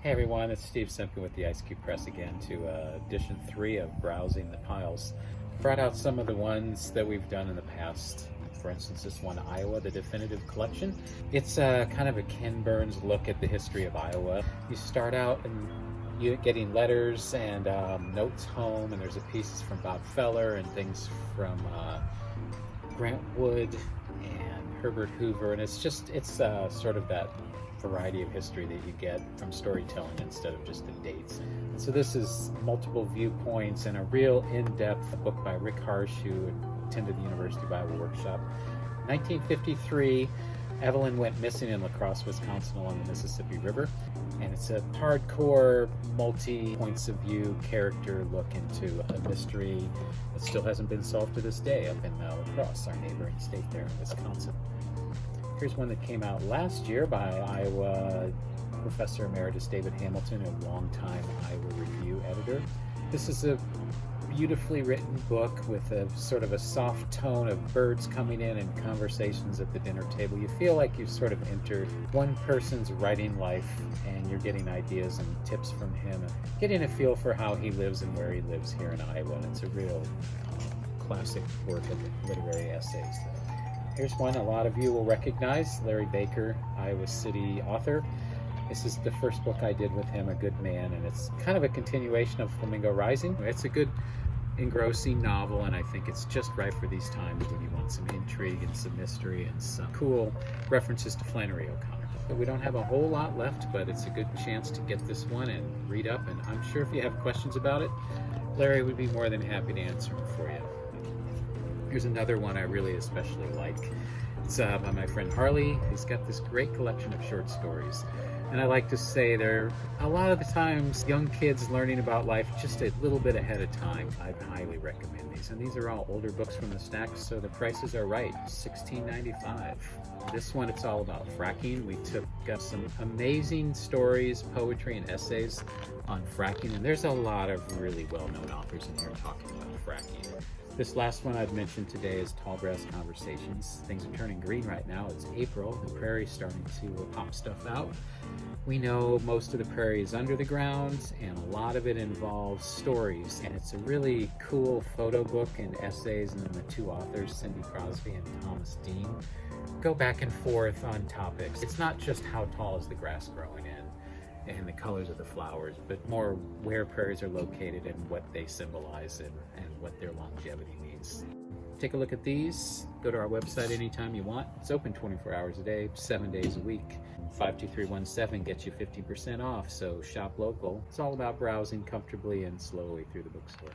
Hey everyone, it's Steve Simpkin with the Ice Cube Press again to edition 3 of Browsing the Piles. Brought out some of the ones that we've done in the past. For instance, this one, Iowa, the Definitive Collection. It's kind of a Ken Burns look at the history of Iowa. You start out and you're getting letters and notes home, and there's pieces from Bob Feller and things from Grant Wood and Herbert Hoover, and it's sort of that variety of history that you get from storytelling instead of just the dates. And so this is multiple viewpoints and a real in-depth book by Rick Harsh, who attended the University Bible Workshop. 1953, Evelyn went missing in La Crosse, Wisconsin along the Mississippi River, and it's a hardcore, multi-points of view character look into a mystery that still hasn't been solved to this day up in La Crosse, our neighboring state there in Wisconsin. Here's one that came out last year by Iowa Professor Emeritus David Hamilton, a longtime Iowa Review editor. This is a beautifully written book with a sort of a soft tone of birds coming in and conversations at the dinner table. You feel like you've sort of entered one person's writing life and you're getting ideas and tips from him, and getting a feel for how he lives and where he lives here in Iowa. And it's a real classic work of literary essays. Here's one a lot of you will recognize, Larry Baker, Iowa City author. This is the first book I did with him, A Good Man, and it's kind of a continuation of Flamingo Rising. It's a good, engrossing novel, and I think it's just right for these times when you want some intrigue and some mystery and some cool references to Flannery O'Connor. But we don't have a whole lot left, but it's a good chance to get this one and read up, and I'm sure if you have questions about it, Larry would be more than happy to answer them for you. Here's another one I really especially like. It's by my friend Harley. He's got this great collection of short stories. And I like to say they're a lot of the times young kids learning about life just a little bit ahead of time. I highly recommend these. And these are all older books from the stack, so the prices are right, $16.95. This one, it's all about fracking. We took some amazing stories, poetry, and essays on fracking. And there's a lot of really well-known authors in here talking about fracking. This last one I'd mentioned today is Tallgrass Conversations. Things are turning green right now. It's April. The prairie's starting to pop stuff out. We know most of the prairie is under the ground, and a lot of it involves stories. And it's a really cool photo book and essays, and then the two authors, Cindy Crosby and Thomas Dean, go back and forth on topics. It's not just how tall is the grass growing in and the colors of the flowers, but more where prairies are located and what they symbolize and what their longevity means. Take a look at these. Go to our website anytime you want. It's open 24 hours a day, 7 days a week. 52317 gets you 50% off, so shop local. It's all about browsing comfortably and slowly through the bookstore.